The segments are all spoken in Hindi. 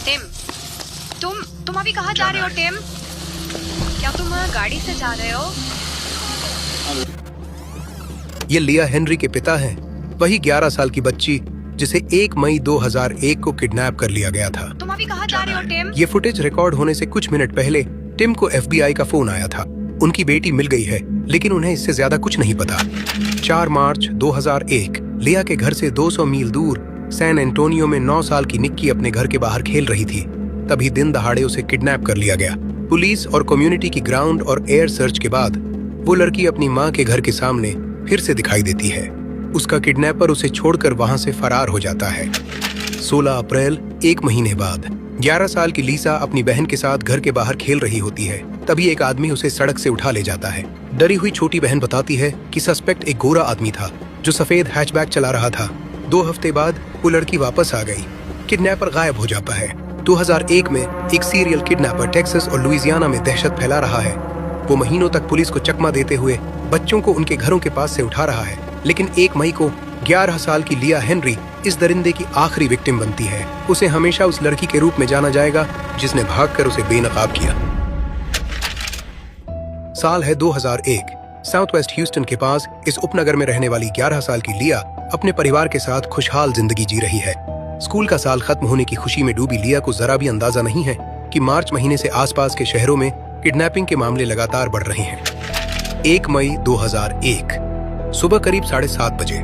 टिम, तुम अभी कहाँ जा रहे हो टिम? क्या तुम गाड़ी से जा रहे हो? ये लिया हेनरी के पिता हैं, वही 11 साल की बच्ची जिसे 1 मई 2001 को किडनैप कर लिया गया था। तुम अभी कहाँ जा रहे हो टिम? ये फुटेज रिकॉर्ड होने से कुछ मिनट पहले टिम को FBI का फोन आया था। उनकी बेटी मिल गई है, लेकिन उन्हें इससे ज्यादा कुछ नहीं पता। 4 मार्च 2001 लिया के घर से 200 मील दूर सैन एंटोनियो में 9 साल की निक्की अपने घर के बाहर खेल रही थी। तभी दिन दहाड़े उसे किडनैप कर लिया गया। पुलिस और कम्युनिटी की ग्राउंड और एयर सर्च के बाद वो लड़की अपनी माँ के घर के सामने फिर से दिखाई देती है। उसका किडनैपर उसे छोड़कर वहां से फरार हो जाता है। 16 अप्रैल 1 महीने बाद 11 साल की लीसा अपनी बहन के साथ घर के बाहर खेल रही होती है। तभी एक आदमी उसे सड़क से उठा ले जाता है। डरी हुई छोटी बहन बताती है कि सस्पेक्ट एक गोरा आदमी था जो सफेद हैचबैक चला रहा था। 2 हफ्ते बाद वो लड़की वापस आ गई। किडनैपर गायब हो जाता है। 2001 में एक सीरियल किडनैपर टेक्सास और लुइसियाना में दहशत फैला रहा है। वो महीनों तक पुलिस को चकमा देते हुए बच्चों को उनके घरों के पास से उठा रहा है, लेकिन 1 मई को 11 साल की लिया हेनरी इस दरिंदे की आखिरी विक्टिम बनती है। उसे हमेशा उस लड़की के रूप में जाना जाएगा जिसने भागकर उसे बेनकाब किया। साल है 2001। साउथ वेस्ट ह्यूस्टन के पास इस उपनगर में रहने वाली 11 साल की लिया अपने परिवार के साथ खुशहाल जिंदगी जी रही है। स्कूल का साल खत्म होने की खुशी में डूबी लिया को जरा भी अंदाजा नहीं है कि मार्च महीने से आसपास के शहरों में किडनैपिंग के मामले लगातार बढ़ रहे हैं। 1 मई 2001 सुबह करीब 7:30 बजे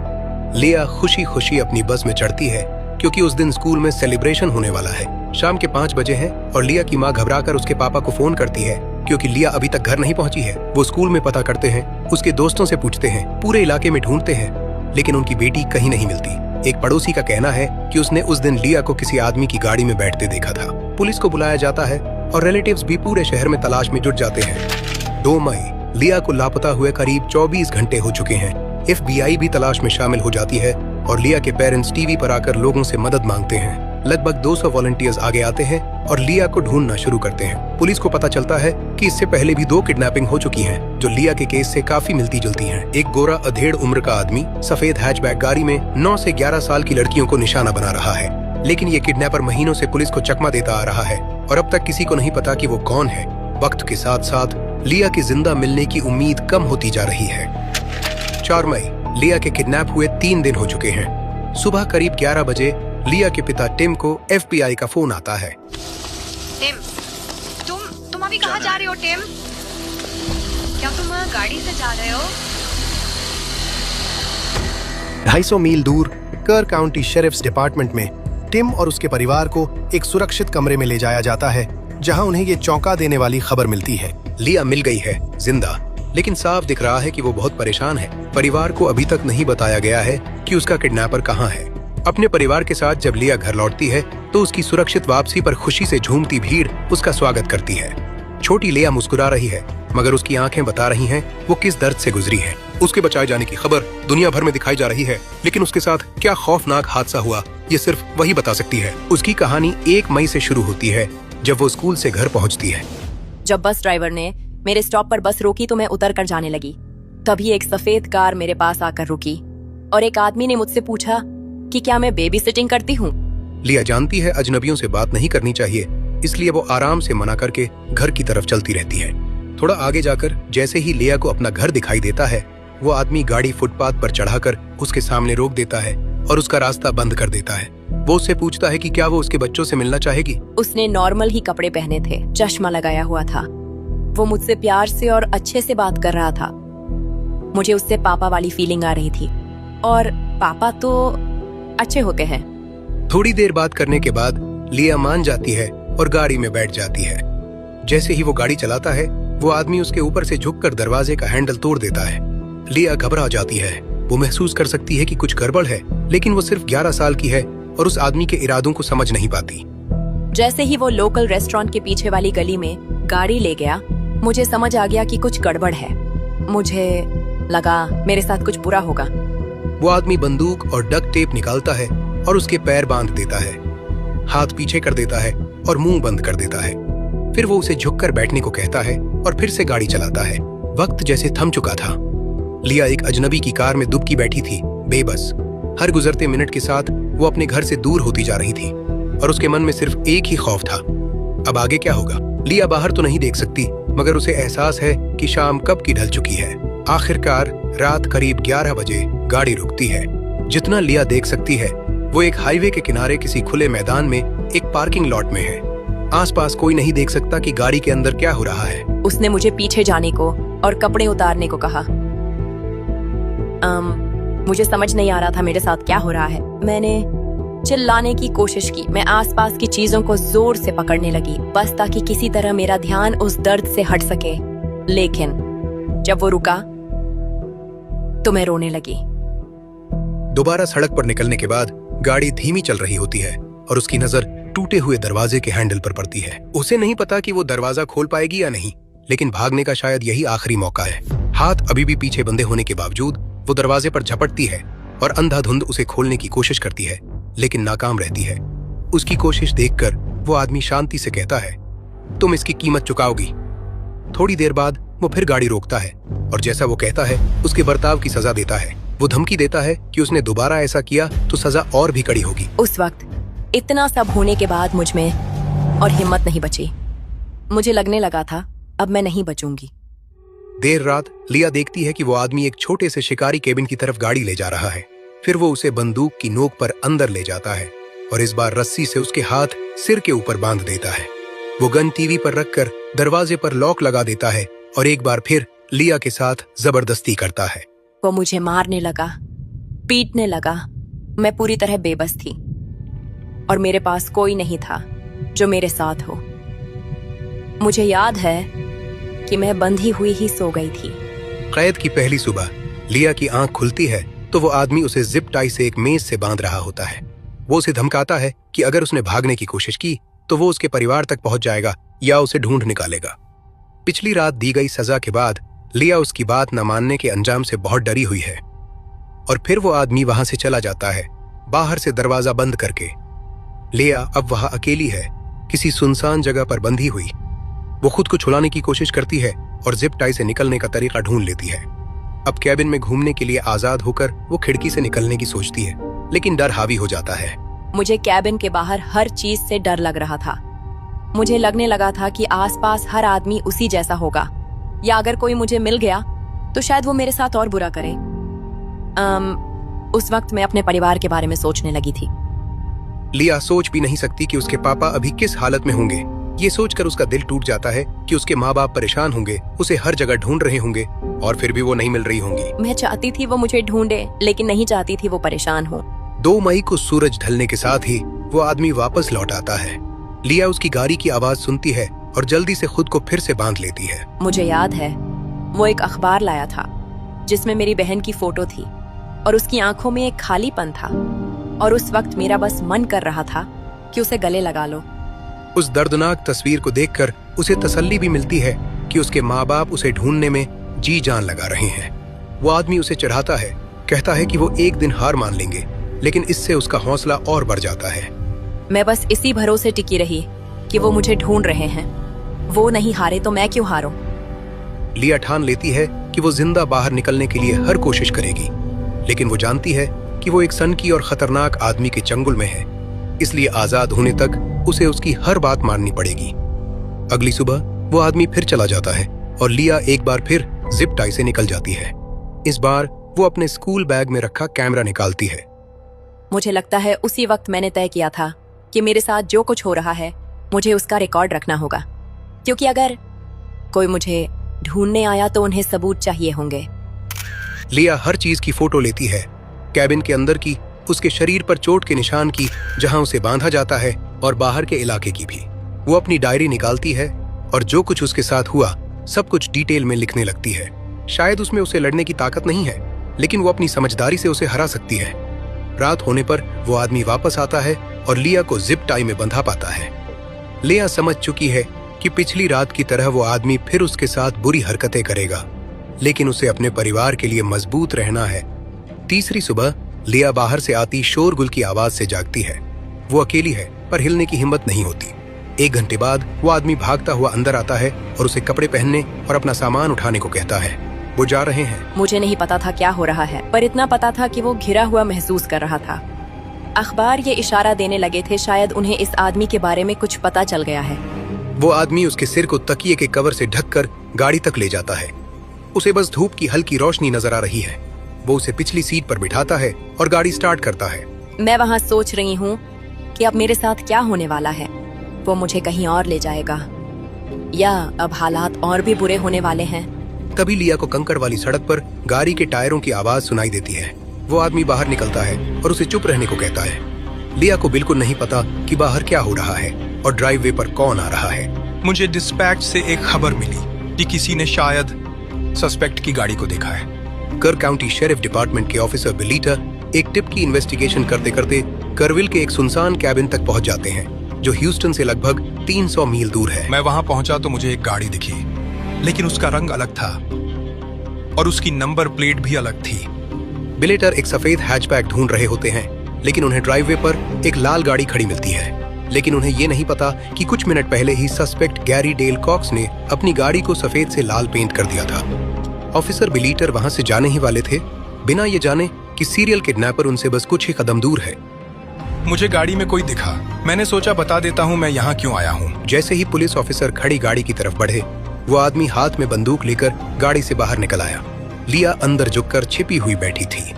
लिया खुशी खुशी अपनी बस में चढ़ती है, क्योंकि उस दिन स्कूल में सेलिब्रेशन होने वाला है। शाम के 5 बजे है और लिया की माँ घबराकर उसके पापा को फोन करती है, क्योंकि लिया अभी तक घर नहीं पहुंची है। वो स्कूल में पता करते हैं, उसके दोस्तों से पूछते हैं, पूरे इलाके में ढूंढते हैं, लेकिन उनकी बेटी कहीं नहीं मिलती। एक पड़ोसी का कहना है कि उसने उस दिन लिया को किसी आदमी की गाड़ी में बैठते देखा था। पुलिस को बुलाया जाता है और रिलेटिव्स भी पूरे शहर में तलाश में जुट जाते हैं। 2 मई लिया को लापता हुए करीब 24 घंटे हो चुके हैं। FBI भी तलाश में शामिल हो जाती है और लिया के पेरेंट्स टीवी पर आकर लोगों से मदद मांगते हैं। लगभग 200 वॉलंटियर्स आगे आते हैं और लिया को ढूंढना शुरू करते हैं। पुलिस को पता चलता है कि इससे पहले भी 2 किडनैपिंग हो चुकी हैं, जो लिया के केस से काफी मिलती जुलती हैं। एक गोरा अधेड़ उम्र का आदमी सफेद हैचबैक गाड़ी में 9 से 11 साल की लड़कियों को निशाना बना रहा है, लेकिन ये किडनैपर महीनों से पुलिस को चकमा देता आ रहा है और अब तक किसी को नहीं पता कि वो कौन है। वक्त के साथ साथ लिया की जिंदा मिलने की उम्मीद कम होती जा रही है। 4 मई लिया के किडनैप हुए 3 दिन हो चुके हैं। सुबह करीब 11 बजे लिया के पिता टिम को FBI का फोन आता है। टिम, तुम अभी कहाँ जा रहे हो टिम? क्या तुम गाड़ी से जा रहे हो? 250 मील दूर कर काउंटी शेरिफ्स डिपार्टमेंट में टिम और उसके परिवार को एक सुरक्षित कमरे में ले जाया जाता है, जहां उन्हें ये चौंका देने वाली खबर मिलती है। लिया मिल गई है जिंदा, लेकिन साफ दिख रहा है कि वो बहुत परेशान है। परिवार को अभी तक नहीं बताया गया है कि उसका किडनैपर कहाँ है। अपने परिवार के साथ जब लिया घर लौटती है तो उसकी सुरक्षित वापसी पर खुशी से झूमती भीड़ उसका स्वागत करती है। छोटी लिया मुस्कुरा रही है, मगर उसकी आंखें बता रही हैं वो किस दर्द से गुजरी है। उसके बचाए जाने की खबर दुनिया भर में दिखाई जा रही है, लेकिन उसके साथ क्या खौफनाक हादसा हुआ ये सिर्फ वही बता सकती है। उसकी कहानी 1 मई से शुरू होती है, जब वो स्कूल से घर पहुंचती है। जब बस ड्राइवर ने मेरे स्टॉप पर बस रोकी तो मैं उतर कर जाने लगी। तभी एक सफेद कार मेरे पास आकर रुकी और एक आदमी ने मुझसे पूछा कि क्या मैं बेबी सिटिंग करती हूँ। लिया जानती है अजनबियों से बात नहीं करनी चाहिए, इसलिए वो आराम से मना करके घर की तरफ चलती रहती है। थोड़ा आगे जाकर जैसे ही लिया को अपना घर दिखाई देता है, वो आदमी गाड़ी फुटपाथ पर चढ़ाकर उसके सामने रोक देता है और उसका रास्ता बंद कर देता है। वो उससे पूछता है कि क्या वो उसके बच्चों से मिलना चाहेगी। उसने नॉर्मल ही कपड़े पहने थे, चश्मा लगाया हुआ था। वो मुझसे प्यार से और अच्छे से बात कर रहा था। मुझे उससे पापा वाली फीलिंग आ रही थी, और पापा तो अच्छे होते हैं। थोड़ी देर बात करने के बाद लिया मान जाती है और गाड़ी में बैठ जाती है। जैसे ही वो गाड़ी चलाता है, वो आदमी उसके ऊपर से झुककर दरवाजे का हैंडल तोड़ देता है। लिया घबरा जाती है। वो महसूस कर सकती है कि कुछ गड़बड़ है, लेकिन वो सिर्फ 11 साल की है और उस आदमी के इरादों को समझ नहीं पाती। जैसे ही वो लोकल रेस्टोरेंट के पीछे वाली गली में गाड़ी ले गया, मुझे समझ आ गया कि कुछ गड़बड़ है। मुझे लगा मेरे साथ कुछ बुरा होगा। वो आदमी बंदूक और डक्ट टेप निकालता है और उसके पैर बांध देता है, हाथ पीछे कर देता है और मुंह बंद कर देता है। फिर वो उसे झुककर बैठने को कहता है और फिर से गाड़ी चलाता है। वक्त जैसे थम चुका था। लिया एक अजनबी की कार में दुबकी बैठी थी, बेबस। हर गुजरते मिनट के साथ वो अपने घर से दूर होती जा रही थी। और उसके मन में सिर्फ एक ही खौफ था, अब आगे क्या होगा। लिया बाहर तो नहीं देख सकती, मगर उसे एहसास है कि शाम कब की ढल चुकी है। आखिरकार रात करीब 11 बजे गाड़ी रुकती है। जितना लिया देख सकती है वो एक हाईवे के किनारे किसी खुले मैदान में एक पार्किंग लॉट में है। आसपास कोई नहीं देख सकता कि गाड़ी के अंदर क्या हो रहा है। उसने मुझे पीछे जाने को और कपड़े उतारने को कहा। मुझे समझ नहीं आ रहा था मेरे साथ क्या हो रहा है। मैंने चिल्लाने की कोशिश की, मैं आसपास की चीजों को जोर से पकड़ने लगी, बस ताकि किसी तरह मेरा ध्यान उस दर्द से हट सके। लेकिन जब वो रुका तो मैं रोने लगी। दोबारा सड़क पर निकलने के बाद गाड़ी धीमी चल रही होती है और उसकी नजर टूटे हुए दरवाजे के हैंडल पर पड़ती है। उसे नहीं पता कि वो दरवाजा खोल पाएगी या नहीं, लेकिन भागने का शायद यही आखिरी मौका है। हाथ अभी भी पीछे बंधे होने के बावजूद वो दरवाजे पर झपटती है और अंधाधुंध उसे खोलने की कोशिश करती है, लेकिन नाकाम रहती है। उसकी कोशिश देखकर वो आदमी शांति से कहता है, तुम इसकी कीमत चुकाओगी। थोड़ी देर बाद वो फिर गाड़ी रोकता है और जैसा वो कहता है उसके बर्ताव की सजा देता है। वो धमकी देता है कि उसने दोबारा ऐसा किया तो सजा और भी कड़ी होगी। उस वक्त इतना सब होने के बाद मुझ में और हिम्मत नहीं बची। मुझे लगने लगा था अब मैं नहीं बचूंगी। देर रात लिया देखती है कि वो आदमी एक छोटे से शिकारी केबिन की तरफ गाड़ी ले जा रहा है। फिर वो उसे बंदूक की नोक पर अंदर ले जाता है और इस बार रस्सी से उसके हाथ सिर के ऊपर बांध देता है। वो गन टीवी पर रखकर दरवाजे पर लॉक लगा देता है और एक बार फिर लिया के साथ जबरदस्ती करता है। वो मुझे मारने लगा, पीटने लगा। मैं पूरी तरह बेबस थी और मेरे पास कोई नहीं था जो मेरे साथ हो। मुझे याद है कि मैं बंधी हुई ही सो गई थी। कैद की पहली सुबह लिया की आंख खुलती है तो वो आदमी उसे जिप टाई से एक मेज से बांध रहा होता है। वो उसे धमकाता है कि अगर उसने भागने की कोशिश की तो वो उसके परिवार तक पहुंच जाएगा या उसे ढूंढ निकालेगा। पिछली रात दी गई सजा के बाद लिया उसकी बात न मानने के अंजाम से बहुत डरी हुई है और फिर वो आदमी वहां से चला जाता है, बाहर से दरवाजा बंद करके। लिया अब वहां अकेली है, किसी सुनसान जगह पर बंधी हुई। वो खुद को छुड़ाने की कोशिश करती है और जिप टाई से निकलने का तरीका ढूंढ लेती है। अब कैबिन में घूमने के लिए आजाद होकर वो खिड़की से निकलने की सोचती है, लेकिन डर हावी हो जाता है। मुझे कैबिन के बाहर हर चीज से डर लग रहा था। मुझे लगने लगा था कि आसपास हर आदमी उसी जैसा होगा, या अगर कोई मुझे मिल गया तो शायद वो मेरे साथ और बुरा करे। उस वक्त मैं अपने परिवार के बारे में सोचने लगी थी। लिया सोच भी नहीं सकती कि उसके पापा अभी किस हालत में होंगे। ये सोचकर उसका दिल टूट जाता है कि उसके माँ बाप परेशान होंगे, उसे हर जगह ढूंढ रहे होंगे और फिर भी वो नहीं मिल रही होंगी। मैं चाहती थी वो मुझे ढूंढे, लेकिन नहीं चाहती थी वो परेशान हो। 2 मई को सूरज ढलने के साथ ही वो आदमी वापस लौट आता है। लिया उसकी गाड़ी की आवाज सुनती है और जल्दी से खुद को फिर से बांध लेती है। मुझे याद है वो एक अखबार लाया था जिसमें मेरी बहन की फोटो थी और उसकी आंखों में एक खालीपन था, और उस वक्त मेरा बस मन कर रहा था कि उसे गले लगा लो। उस दर्दनाक तस्वीर को देखकर उसे तसल्ली भी मिलती है कि उसके माँ बाप उसे ढूंढने में जी जान लगा रहे हैं। वो आदमी उसे चढ़ाता है, कहता है कि वो एक दिन हार मान लेंगे, लेकिन इससे उसका हौसला और बढ़ जाता है। मैं बस इसी भरोसे टिकी रही कि वो मुझे ढूंढ रहे हैं। वो नहीं हारे तो मैं क्यों हारूं? लिया ठान लेती है कि वो जिंदा बाहर निकलने के लिए हर कोशिश करेगी, लेकिन वो जानती है कि वो एक सनकी और खतरनाक आदमी के चंगुल में है, इसलिए आजाद होने तक उसे उसकी हर बात माननी पड़ेगी। अगली सुबह वो आदमी फिर चला जाता है और लिया एक बार फिर जिप टाई से निकल जाती है। इस बार वो अपने स्कूल बैग में रखा कैमरा निकालती है। मुझे लगता है उसी वक्त मैंने तय किया था कि मेरे साथ जो कुछ हो रहा है मुझे उसका रिकॉर्ड रखना होगा, क्योंकि अगर कोई मुझे ढूंढने आया तो उन्हें सबूत चाहिए होंगे। लिया हर चीज की फोटो लेती है, कैबिन के अंदर की, उसके शरीर पर चोट के निशान की जहां उसे बांधा जाता है, और बाहर के इलाके की भी। वो अपनी डायरी निकालती है और जो कुछ उसके साथ हुआ सब कुछ डिटेल में लिखने लगती है। शायद उसमें उसे लड़ने की ताकत नहीं है, लेकिन वो अपनी समझदारी से उसे हरा सकती है। रात होने पर वो आदमी वापस आता है और लिया को जिप टाई में बंधा पाता है। लिया समझ चुकी है कि पिछली रात की तरह वो आदमी फिर उसके साथ बुरी हरकतें करेगा, लेकिन उसे अपने परिवार के लिए मजबूत रहना है। तीसरी सुबह लिया बाहर से आती शोरगुल की आवाज से जागती है। वो अकेली है पर हिलने की हिम्मत नहीं होती। 1 घंटे बाद वो आदमी भागता हुआ अंदर आता है और उसे कपड़े पहनने और अपना सामान उठाने को कहता है। वो जा रहे हैं। मुझे नहीं पता था क्या हो रहा है, पर इतना पता था कि वो घिरा हुआ महसूस कर रहा था। अखबार ये इशारा देने लगे थे शायद उन्हें इस आदमी के बारे में कुछ पता चल गया है। वो आदमी उसके सिर को तकिए के कवर से ढककर गाड़ी तक ले जाता है। उसे बस धूप की हल्की रोशनी नजर आ रही है। वो उसे पिछली सीट पर बिठाता है और गाड़ी स्टार्ट करता है। मैं वहाँ सोच रही हूँ कि अब मेरे साथ क्या होने वाला है। वो मुझे कहीं और ले जाएगा या अब हालात और भी बुरे होने वाले हैं। तभी लिया को कंकड़ वाली सड़क पर गाड़ी के टायरों की आवाज सुनाई देती है। वो आदमी बाहर निकलता है और उसे चुप रहने को कहता है। लिया को बिल्कुल नहीं पता कि बाहर क्या हो रहा है और ड्राइववे पर कौन आ रहा है। मुझे डिस्पैच से एक खबर मिली कि किसी ने शायद सस्पेक्ट की गाड़ी को देखा है। कर काउंटी शेरिफ डिपार्टमेंट के ऑफिसर बिलीटर एक टिप की इन्वेस्टिगेशन करते करते करविल के एक सुनसान कैबिन तक पहुंच जाते हैं जो ह्यूस्टन से लगभग 300 मील दूर है। मैं वहां पहुंचा तो मुझे एक गाड़ी दिखी, लेकिन उसका रंग अलग था और उसकी नंबर प्लेट भी अलग थी। बिलेटर एक सफेद हैचबैक ढूंढ रहे होते हैं, लेकिन उन्हें ड्राइववे पर एक लाल गाड़ी खड़ी मिलती है। लेकिन उन्हें ये नहीं पता कि कुछ मिनट पहले ही सस्पेक्ट गैरी डेल कॉक्स ने अपनी गाड़ी को सफेद से लाल पेंट कर दिया था। ऑफिसर बिलीटर वहां से जाने ही वाले थे, बिना ये जाने कि सीरियल किडनैपर उनसे बस कुछ ही कदम दूर है। मुझे गाड़ी में कोई दिखा। मैंने सोचा बता देता हूँ मैं यहाँ क्यों आया हूँ। जैसे ही पुलिस ऑफिसर खड़ी गाड़ी की तरफ बढ़े, वो आदमी हाथ में बंदूक लेकर गाड़ी से बाहर निकल आया। लिया अंदर झुककर छिपी हुई बैठी थी।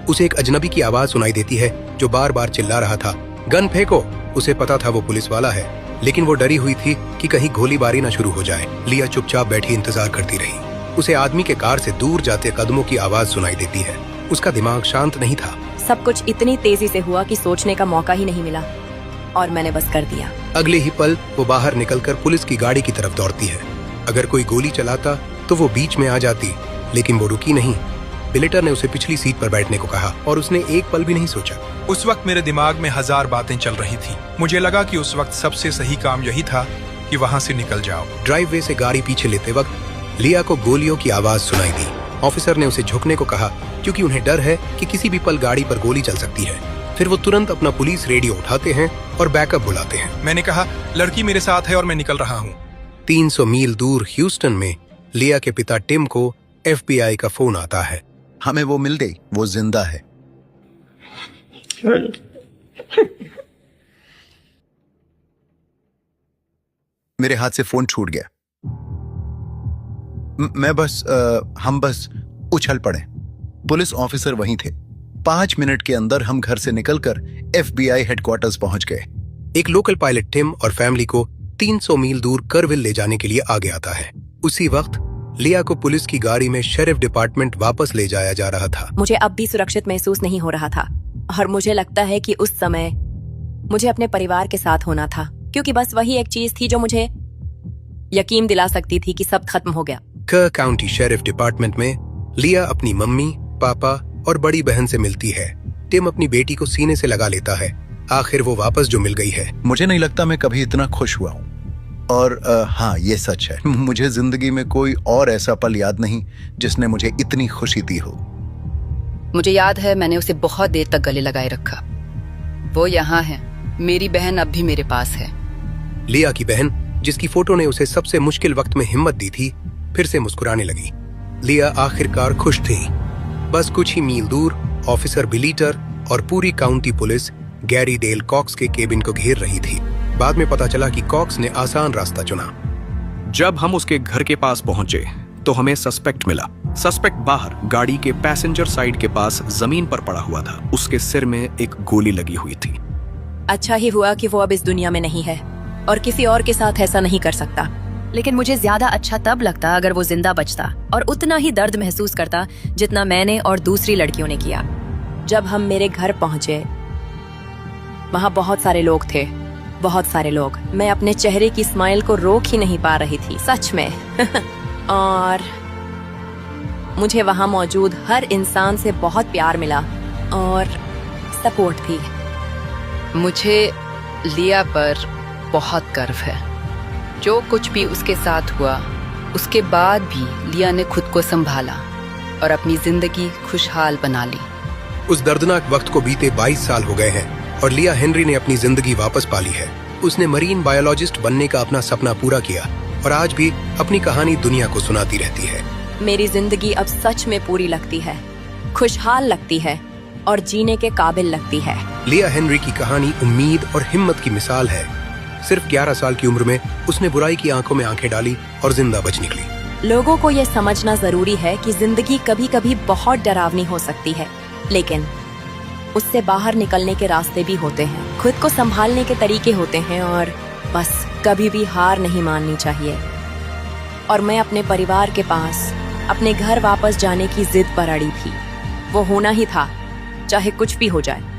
उसे एक अजनबी की आवाज सुनाई देती है जो बार बार चिल्ला रहा था, गन फेंको। उसे पता था वो पुलिस वाला है, लेकिन वो डरी हुई थी कि कहीं गोलीबारी न शुरू हो जाए। लिया चुपचाप बैठी इंतजार करती रही। उसे आदमी के कार से दूर जाते कदमों की आवाज सुनाई देती है। उसका दिमाग शांत नहीं था। सब कुछ इतनी तेजी से हुआ कि सोचने का मौका ही नहीं मिला और मैंने बस कर दिया। अगले ही पल वो बाहर निकलकर पुलिस की गाड़ी की तरफ दौड़ती है। अगर कोई गोली चलाता तो वो बीच में आ जाती, लेकिन वो रुकी नहीं। बिलेटर ने उसे पिछली सीट पर बैठने को कहा और उसने एक पल भी नहीं सोचा। उस वक्त मेरे दिमाग में 1000 बातें चल रही थी। मुझे लगा कि उस वक्त सबसे सही काम यही था कि वहाँ से निकल जाओ। ड्राइववे से गाड़ी पीछे लेते वक्त लिया को गोलियों की आवाज सुनाई दी। ऑफिसर ने उसे झुकने को कहा क्योंकि उन्हें डर है कि किसी भी पल गाड़ी पर गोली चल सकती है। फिर वो तुरंत अपना पुलिस रेडियो उठाते हैं और बैकअप बुलाते हैं। मैंने कहा लड़की मेरे साथ है और मैं निकल रहा हूँ। 300 मील दूर ह्यूस्टन में लिया के पिता टिम को FBI का फोन आता है। हमें वो मिल गई, वो जिंदा है। मेरे हाथ से फोन छूट गया। हम बस उछल पड़े। पुलिस ऑफिसर वहीं थे। 5 मिनट के अंदर हम घर से निकलकर FBI हेडक्वार्टर्स पहुंच गए। एक लोकल पायलट टिम और फैमिली को 300 मील दूर करविल ले जाने के लिए आगे आता है। उसी वक्त लिया को पुलिस की गाड़ी में शेरिफ डिपार्टमेंट वापस ले जाया जा रहा था। मुझे अब भी सुरक्षित महसूस नहीं हो रहा था और मुझे लगता है कि उस समय मुझे अपने परिवार के साथ होना था, क्योंकि बस वही एक चीज थी जो मुझे यकीन दिला सकती थी कि सब खत्म हो गया। कर काउंटी शेरिफ डिपार्टमेंट में लिया अपनी मम्मी, पापा और बड़ी बहन से मिलती है। टिम अपनी बेटी को सीने से लगा लेता है। आखिर वो वापस जो मिल गई है। मुझे नहीं लगता मैं कभी इतना खुश हुआ हूँ। और हाँ, ये सच है, मुझे जिंदगी में कोई और ऐसा पल याद नहीं जिसने मुझे इतनी खुशी दी हो। मुझे याद है मैंने उसे बहुत देर तक गले लगाए रखा। वो यहाँ है। मेरी बहन अब भी मेरे पास है। लिया की बहन, जिसकी फोटो ने उसे सबसे मुश्किल वक्त में हिम्मत दी थी, फिर से मुस्कुराने लगी। लिया आखिरकार खुश थी। बस कुछ ही मील दूर ऑफिसर बिलीटर और पूरी county police Gary Dale Cox के केबिन को घेर रही थी। बाद में पता चला कि कॉक्स ने आसान रास्ता चुना। जब हम उसके घर के पास पहुंचे तो हमें सस्पेक्ट मिला। सस्पेक्ट बाहर गाड़ी के पैसेंजर साइड के पास जमीन पर पड़ा हुआ था। उसके सिर में एक गोली लगी हुई थी। अच्छा ही हुआ कि वो अब इस दुनिया में नहीं है और किसी और के साथ ऐसा नहीं कर सकता। लेकिन मुझे ज्यादा अच्छा तब लगता अगर वो जिंदा बचता और उतना ही दर्द महसूस करता जितना मैंने और दूसरी लड़कियों ने किया। जब हम मेरे घर पहुंचे, वहाँ बहुत सारे लोग थे, बहुत सारे लोग। मैं अपने चेहरे की स्माइल को रोक ही नहीं पा रही थी, सच में। और मुझे वहाँ मौजूद हर इंसान से बहुत प्यार मिला और सपोर्ट भी। मुझे लिया पर बहुत गर्व है। जो कुछ भी उसके साथ हुआ, उसके बाद भी लिया ने खुद को संभाला और अपनी जिंदगी खुशहाल बना ली। उस दर्दनाक वक्त को बीते 22 साल हो गए हैं और लिया हेनरी ने अपनी जिंदगी वापस पाली है। उसने मरीन बायोलॉजिस्ट बनने का अपना सपना पूरा किया और आज भी अपनी कहानी दुनिया को सुनाती रहती है। मेरी जिंदगी अब सच में पूरी लगती है, खुशहाल लगती है और जीने के काबिल लगती है। लिया हेनरी की कहानी उम्मीद और हिम्मत की मिसाल है। सिर्फ 11 साल की उम्र में उसने बुराई की आंखों में आंखें डाली और जिंदा बच निकली। लोगों को ये समझना जरूरी है कि जिंदगी कभी कभी बहुत डरावनी हो सकती है, लेकिन उससे बाहर निकलने के रास्ते भी होते हैं, खुद को संभालने के तरीके होते हैं, और बस कभी भी हार नहीं माननी चाहिए। और मैं अपने परिवार के पास अपने घर वापस जाने की जिद पर अड़ी थी। वो होना ही था, चाहे कुछ भी हो जाए।